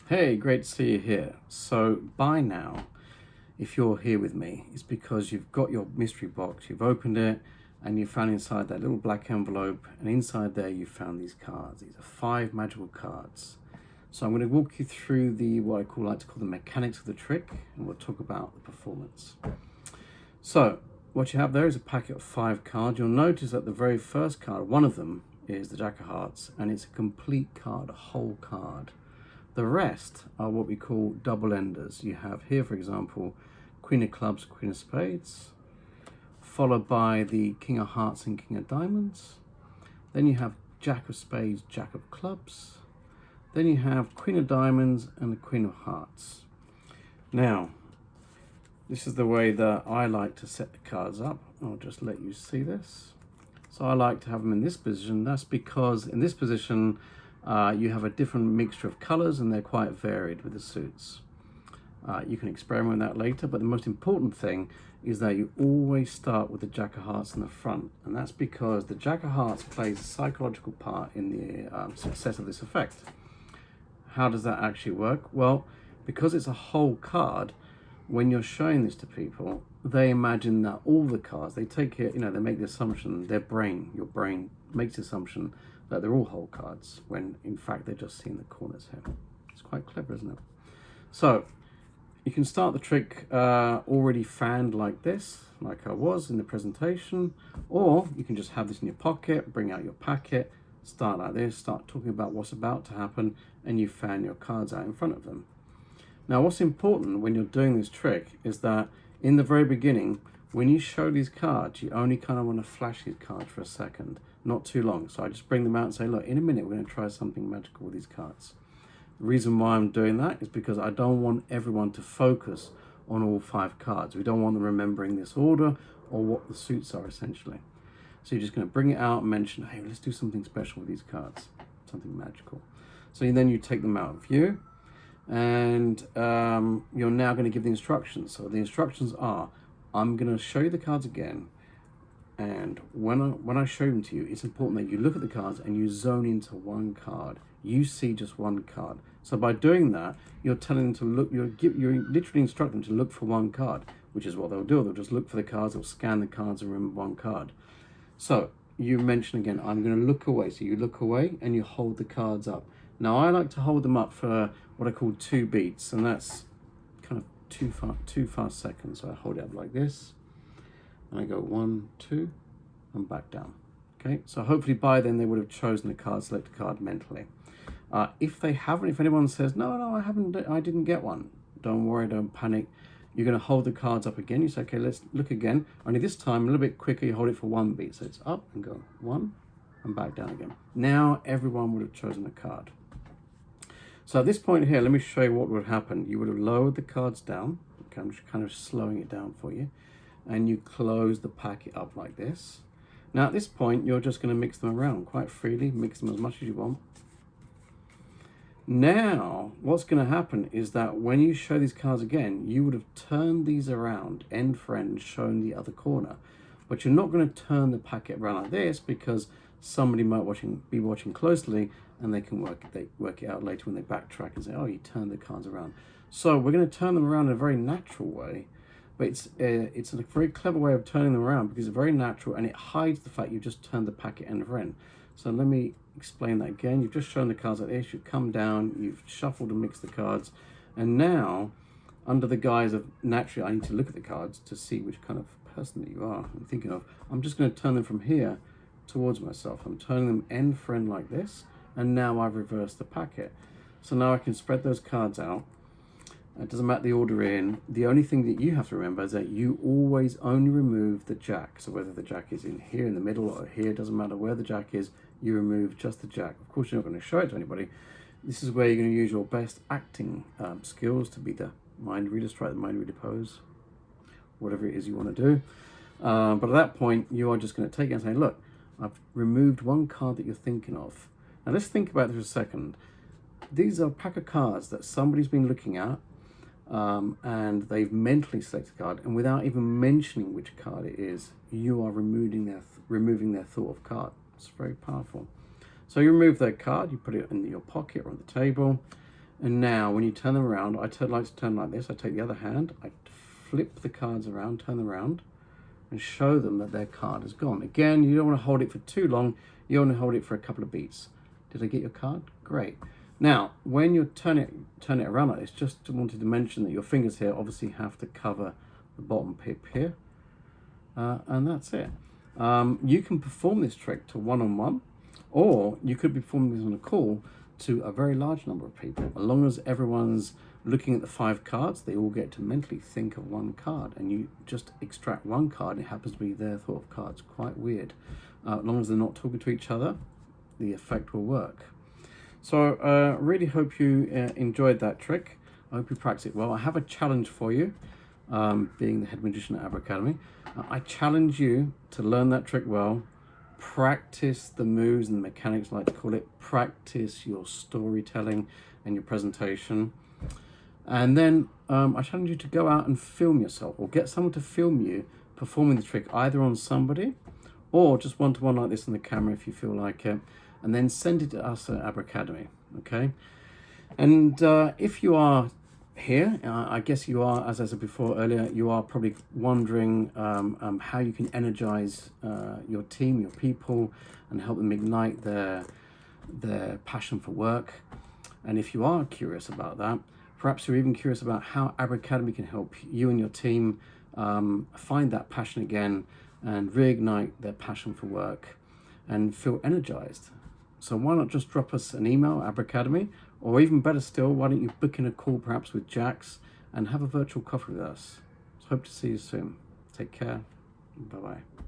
Hey, great to see you here. So by now, if you're here with me, it's because you've got your mystery box, you've opened it, and you found inside that little black envelope, and inside there you found these cards. These are 5 magical cards. So I'm going to walk you through the what like to call the mechanics of the trick, and we'll talk about the performance. So what you have there is a packet of 5 cards. You'll notice that the very first card, one of them, is the Jack of Hearts, and it's a complete card, a whole card. The rest are what we call double enders. You have here, for example, Queen of Clubs, Queen of Spades, followed by the King of Hearts and King of Diamonds. Then you have Jack of Spades, Jack of Clubs. Then you have Queen of Diamonds and the Queen of Hearts. Now, this is the way that I like to set the cards up. I'll just let you see this. So I like to have them in this position. That's because in this position, you have a different mixture of colors and they're quite varied with the suits. You can experiment with that later, but the most important thing is that you always start with the Jack of Hearts in the front, and that's because the Jack of Hearts plays a psychological part in the success of this effect. How does that actually work? Well, because it's a whole card, when you're showing this to people, they imagine that all the cards, they take it, they make the assumption, your brain makes the assumption that they're all whole cards, when in fact they're just seeing the corners here. It's quite clever, isn't it? So you can start the trick already fanned like this, like I was in the presentation, or you can just have this in your pocket, bring out your packet, start like this, start talking about what's about to happen, and you fan your cards out in front of them. Now, what's important when you're doing this trick is that in the very beginning, when you show these cards, you only kind of want to flash these cards for a second, not too long. So I just bring them out and say, look, in a minute, we're going to try something magical with these cards. The reason why I'm doing that is because I don't want everyone to focus on all 5 cards. We don't want them remembering this order or what the suits are essentially. So you're just going to bring it out and mention, hey, let's do something special with these cards, something magical. So then you take them out of view. And you're now going to give the instructions. So the instructions are, I'm going to show you the cards again, and when I show them to you, it's important that you look at the cards and you zone into one card. You see just one card. So by doing that, you're telling them to look, you're literally instructing them to look for one card, which is what they'll do. They'll just look for the cards, they'll scan the cards and remember one card. So you mention again, I'm going to look away. So you look away and you hold the cards up. Now I like to hold them up for what I call 2 beats, and that's kind of 2 fast seconds. So I hold it up like this, and I go 1, 2, and back down. Okay, so hopefully by then they would have chosen the card, select a card mentally. If they haven't, if anyone says, no, I didn't get one, don't worry, don't panic. You're going to hold the cards up again. You say, okay, let's look again. Only this time, a little bit quicker, you hold it for 1 beat. So it's up and go 1, and back down again. Now everyone would have chosen a card. So at this point here, let me show you what would happen. You would have lowered the cards down. Okay, I'm just kind of slowing it down for you. And you close the packet up like this. Now at this point, you're just going to mix them around quite freely. Mix them as much as you want. Now, what's going to happen is that when you show these cards again, you would have turned these around end for end and shown the other corner. But you're not going to turn the packet around like this because somebody might be watching closely, and they can work it out later when they backtrack and say, oh, you turned the cards around. So we're going to turn them around in a very natural way, but it's a very clever way of turning them around because it's very natural and it hides the fact you've just turned the packet end for end. So let me explain that again. You've just shown the cards like this, you've come down, you've shuffled and mixed the cards, and now, under the guise of naturally I need to look at the cards to see which kind of person that you are I'm thinking of, I'm just going to turn them from here towards myself. I'm turning them end for end like this, and now I've reversed the packet. So now I can spread those cards out. It doesn't matter the order in. The only thing that you have to remember is that you always only remove the jack. So whether the jack is in here in the middle or here, it doesn't matter where the jack is, you remove just the jack. Of course, you're not going to show it to anybody. This is where you're going to use your best acting skills to be the mind reader, strike the mind reader pose, whatever it is you want to do. But at that point, you are just going to take it and say, look, I've removed one card that you're thinking of. Now let's think about this for a second. These are a pack of cards that somebody's been looking at, and they've mentally selected a card, and without even mentioning which card it is, you are removing their thought of card. It's very powerful. So you remove their card, you put it in your pocket or on the table, And now when you turn them around, like to turn like this. I take the other hand, I flip the cards around, turn them around, and show them that their card is gone. Again, you don't want to hold it for too long. You only hold it for a couple of beats. Did I get your card? Great. Now, when you turn it around like this, just wanted to mention that your fingers here obviously have to cover the bottom pip here. And that's it. You can perform this trick to one-on-one, or you could be performing this on a call to a very large number of people. As long as everyone's looking at the 5 cards, they all get to mentally think of one card, and you just extract one card. It happens to be their thought of cards. Quite weird. As long as they're not talking to each other, the effect will work. So really hope you enjoyed that trick. I hope you practice it well. I have a challenge for you, being the head magician at Aber Academy. I challenge you to learn that trick well. Practice the moves and the mechanics, I like to call it. Practice your storytelling and your presentation. And then I challenge you to go out and film yourself, or get someone to film you performing the trick, either on somebody or just one-to-one like this on the camera if you feel like it, and then send it to us at Aber Academy, okay? And if you are here, I guess you are, as I said before earlier, you are probably wondering how you can energize your team, your people, and help them ignite their passion for work. And if you are curious about that, perhaps you're even curious about how Aber Academy can help you and your team find that passion again and reignite their passion for work and feel energized. So why not just drop us an email, Aber Academy, or even better still, why don't you book in a call perhaps with Jax and have a virtual coffee with us. So hope to see you soon. Take care. Bye-bye.